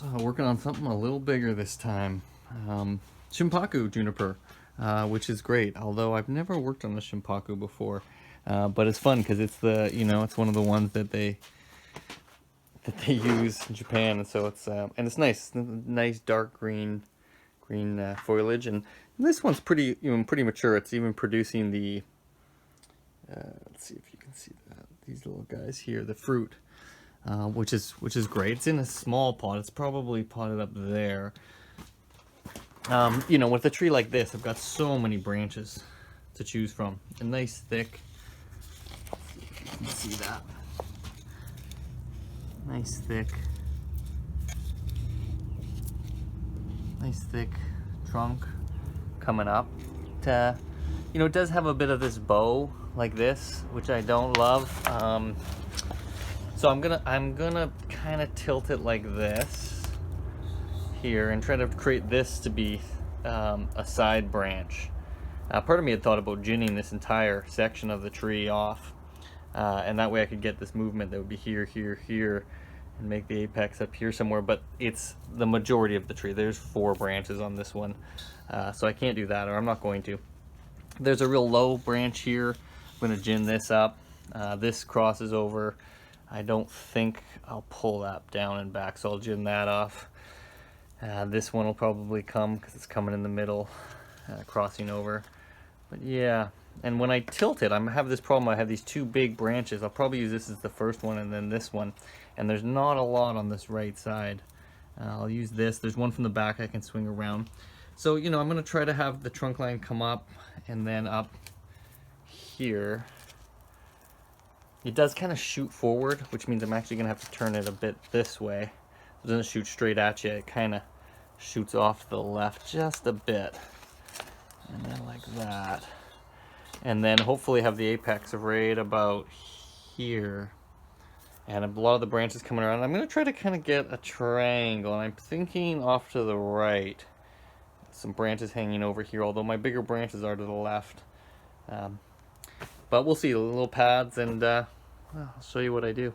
So working on something a little bigger this time. Shimpaku juniper, which is great. Although I've never worked on the Shimpaku before, but it's fun because it's it's one of the ones that they use in Japan, and so it's nice, nice dark green foliage, and this one's pretty pretty mature. It's even producing the let's see if you can see that, these little guys here, the fruit. Which is great. It's in a small pot. It's probably potted up there. With a tree like this, I've got so many branches to choose from. A nice thick, you can see that. Nice thick trunk coming up. It does have a bit of this bow like this, which I don't love. So I'm gonna kind of tilt it like this here and try to create this to be a side branch. Part of me had thought about ginning this entire section of the tree off, and that way I could get this movement that would be here, here, here, and make the apex up here somewhere. But it's the majority of the tree. There's 4 branches on this one, so I can't do that, or I'm not going to. There's a real low branch here. I'm gonna gin this up. This crosses over. I don't think I'll pull that down and back, so I'll gin that off. This one will probably come because it's coming in the middle, crossing over. But yeah, and when I tilt it, I have this problem. I have these 2 big branches. I'll probably use this as the first one and then this one. And there's not a lot on this right side. I'll use this. There's one from the back I can swing around. So, I'm going to try to have the trunk line come up and then up here. It does kind of shoot forward, which means I'm actually going to have to turn it a bit this way. It doesn't shoot straight at you. It kind of shoots off to the left just a bit. And then like that. And then hopefully have the apex right about here. And a lot of the branches coming around. I'm going to try to kind of get a triangle. And I'm thinking off to the right. Some branches hanging over here, although my bigger branches are to the left. But we'll see, the little pads, and I'll show you what I do.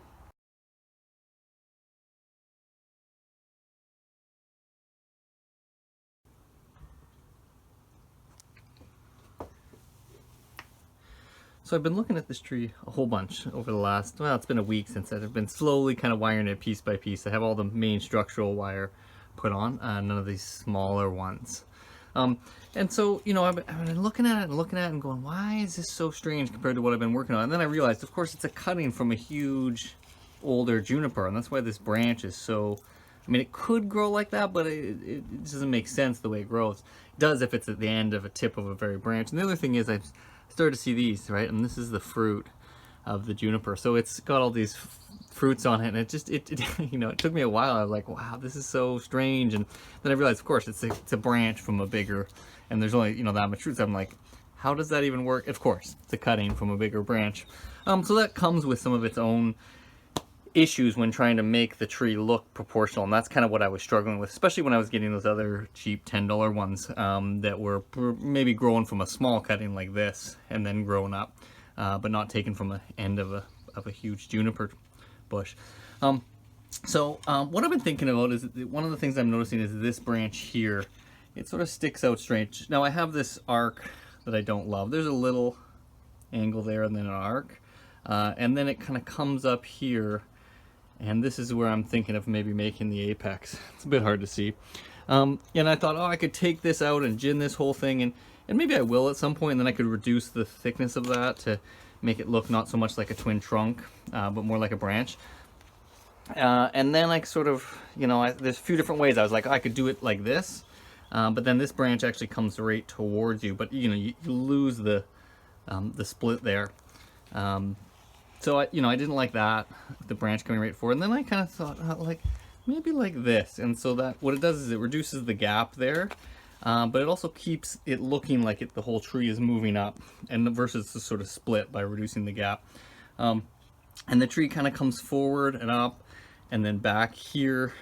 So I've been looking at this tree a whole bunch over the last, well, it's been a week since I've been slowly kind of wiring it piece by piece. I have all the main structural wire put on, none of these smaller ones. And so, I've been looking at it and going, why is this so strange compared to what I've been working on? And then I realized, of course, it's a cutting from a huge, older juniper, and that's why this branch is so, it could grow like that, but it doesn't make sense the way it grows. It does if it's at the end of a tip of a very branch. And the other thing is, I've started to see these, right? And this is the fruit of the juniper. So it's got all these fruits on it, and it took me a while. I was like, wow, this is so strange. And then I realized, of course, it's a branch from a bigger, and there's only that much fruit. So I'm like, how does that even work? Of course, it's a cutting from a bigger branch. So that comes with some of its own issues when trying to make the tree look proportional, and that's kind of what I was struggling with, especially when I was getting those other cheap $10 ones that were maybe growing from a small cutting like this and then grown up, but not taken from an end of a huge juniper bush. So what I've been thinking about is one of the things I'm noticing is this branch here. It sort of sticks out strange. Now I have this arc that I don't love. There's a little angle there and then an arc, and then it kind of comes up here, and this is where I'm thinking of maybe making the apex. It's a bit hard to see. And I thought, I could take this out and gin this whole thing, and maybe I will at some point, and then I could reduce the thickness of that to make it look not so much like a twin trunk, but more like a branch. And then I sort of, there's a few different ways. I was like, I could do it like this, but then this branch actually comes right towards you, but you lose the split there. So I didn't like that, the branch coming right forward. And then I kind of thought, like, maybe like this. And so that, what it does is it reduces the gap there, but it also keeps it looking like the whole tree is moving up, and versus the sort of split by reducing the gap. And the tree kind of comes forward and up, and then back here,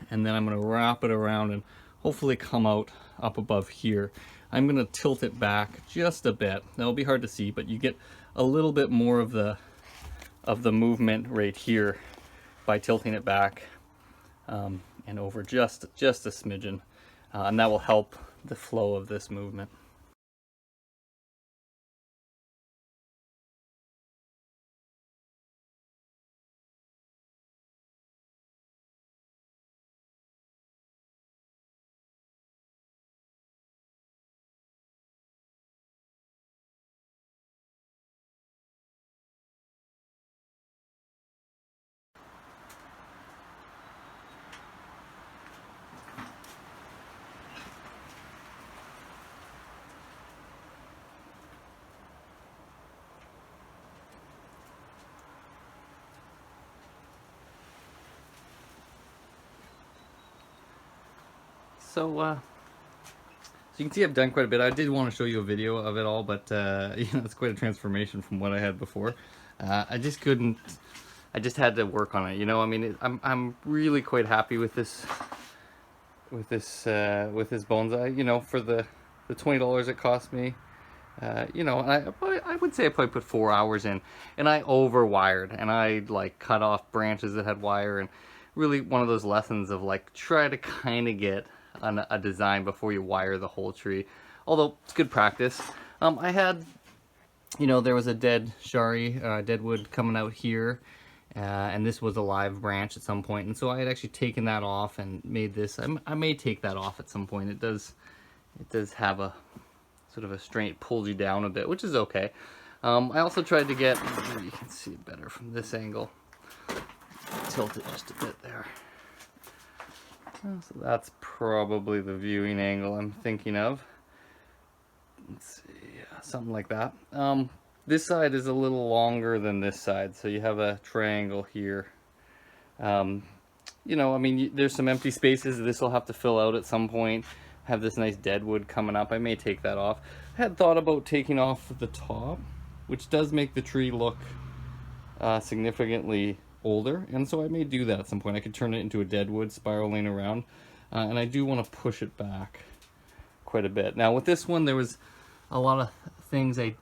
and then I'm going to wrap it around and hopefully come out up above here. I'm going to tilt it back just a bit. That'll be hard to see, but you get a little bit more of the movement right here by tilting it back. and over just a smidgen, and that will help the flow of this movement. So you can see I've done quite a bit. I did want to show you a video of it all, but you know, it's quite a transformation from what I had before. I just couldn't. I just had to work on it. You know, I mean, I'm really quite happy with this bonsai. You know, for the $20 it cost me. You know, I would say I probably put 4 hours in, and I overwired, and I like cut off branches that had wire, and really one of those lessons of like try to kind of get a design before you wire the whole tree. Although it's good practice. I had, you know, there was a dead shari, dead wood coming out here, and this was a live branch at some point, and so I had actually taken that off and made this. I may take that off at some point. It does have a sort of a straight, pulls you down a bit, which is okay. I also tried to get, maybe you can see it better from this angle. Tilt it just a bit there. So that's probably the viewing angle I'm thinking of. Let's see, yeah, something like that. This side is a little longer than this side, so you have a triangle here. You know, I mean, there's some empty spaces. This will have to fill out at some point. Have this nice dead wood coming up. I may take that off. I had thought about taking off the top, which does make the tree look significantly older, and so I may do that at some point. I could turn it into a dead wood spiraling around, and I do want to push it back quite a bit. Now with this one, there was a lot of things I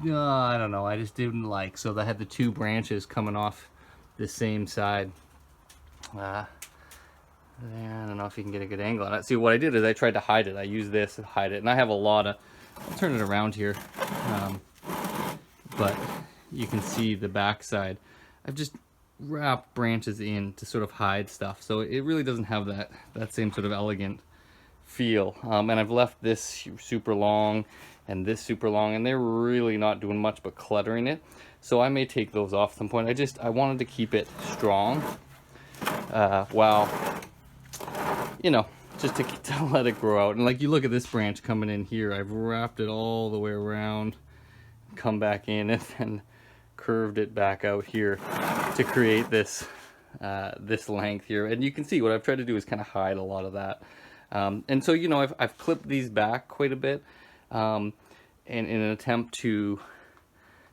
don't know, I just didn't like. So I had the two branches coming off the same side. I don't know if you can get a good angle on it. See, what I did is I tried to hide it. I used this to hide it, and I have a lot of, I'll turn it around here, but you can see the back side. I've just wrapped branches in to sort of hide stuff, so it really doesn't have that same sort of elegant feel. And I've left this super long and this super long, and they're really not doing much but cluttering it. So I may take those off at some point. I wanted to keep it strong, while, you know, just to let it grow out. And like, you look at this branch coming in here, I've wrapped it all the way around, come back in, and then curved it back out here to create this this length here. And you can see what I've tried to do is kind of hide a lot of that. And so, you know, I've clipped these back quite a bit, and in an attempt to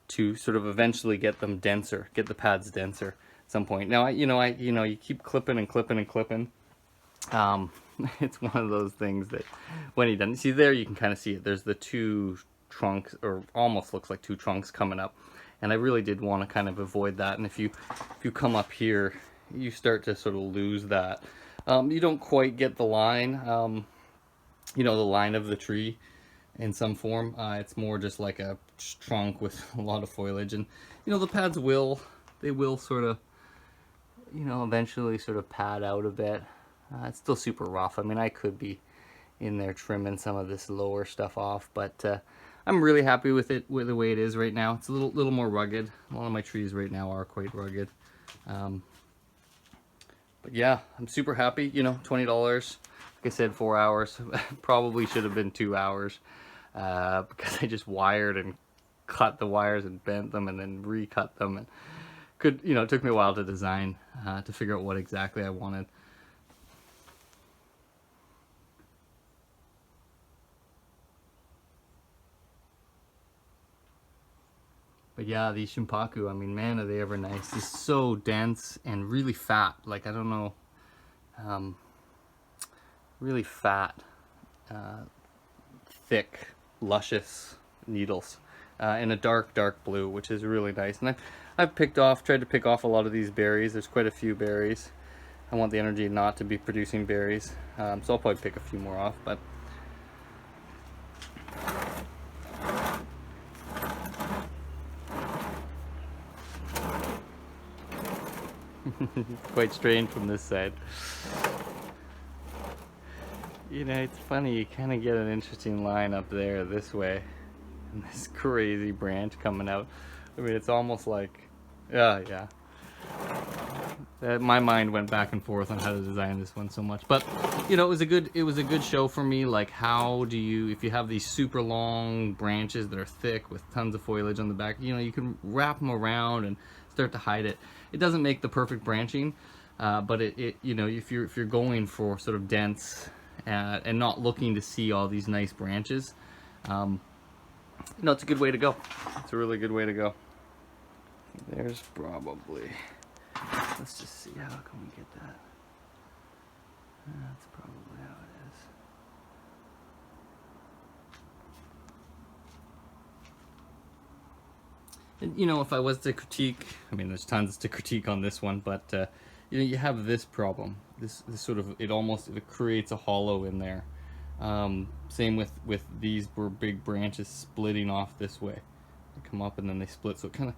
sort of eventually get them denser, get the pads denser at some point. Now, you keep clipping and clipping and clipping. It's one of those things that when you're done, see there, you can kind of see it. There's the two trunks, or almost looks like two trunks coming up. And I really did want to kind of avoid that. And if you come up here, you start to sort of lose that. You don't quite get the line, you know, the line of the tree in some form. It's more just like a trunk with a lot of foliage. And, you know, the pads will sort of, you know, eventually sort of pad out a bit. It's still super rough. I mean, I could be in there trimming some of this lower stuff off, but I'm really happy with it, with the way it is right now. It's a little more rugged. A lot of my trees right now are quite rugged. But yeah, I'm super happy. You know, $20. Like I said, 4 hours. Probably should have been 2 hours, because I just wired and cut the wires and bent them and then recut them. And it took me a while to design, to figure out what exactly I wanted. But yeah, these Shimpaku, I mean, man, are they ever nice. It's so dense and really fat. Like, I don't know, really fat, thick, luscious needles, in a dark blue, which is really nice. And I've tried to pick off a lot of these berries. There's quite a few berries. I want the energy not to be producing berries. So I'll probably pick a few more off, but quite strange from this side. You know, it's funny, you kind of get an interesting line up there this way, and this crazy branch coming out. I mean, it's almost like, yeah. My mind went back and forth on how to design this one so much, but you know, it was a good show for me. Like, how do you, if you have these super long branches that are thick with tons of foliage on the back, you know, you can wrap them around and start to hide it. It doesn't make the perfect branching, but it you know, if you're going for sort of dense and not looking to see all these nice branches, you know, it's a good way to go. It's a really good way to go. There's probably, let's just see, how can we get that? That's probably how it is. And, you know, if I was to critique, I mean, there's tons to critique on this one, but you know, you have this problem. This sort of, it creates a hollow in there. Same with these big branches splitting off this way. They come up and then they split, so it kind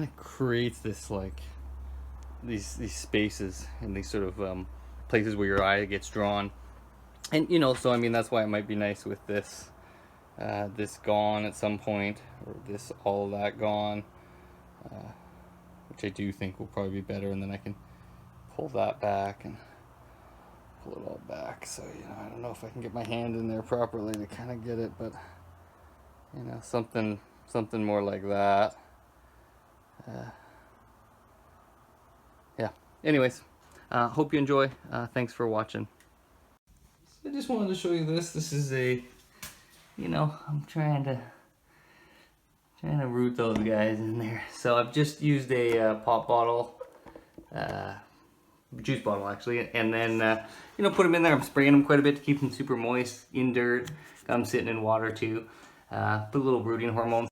of creates this, like, these spaces and these sort of places where your eye gets drawn. And you know, so I mean, that's why it might be nice with this this gone at some point, or this, all of that gone, which I do think will probably be better, and then I can pull that back and pull it all back. So, you know, I don't know if I can get my hand in there properly to kind of get it, but you know, something more like that. Yeah, anyways, hope you enjoy. Thanks for watching. I just wanted to show you this. This is a, you know, I'm trying to root those guys in there. So I've just used a pop bottle, juice bottle actually, and then you know, put them in there. I'm spraying them quite a bit to keep them super moist in dirt. Got them sitting in water too. Put a little rooting hormone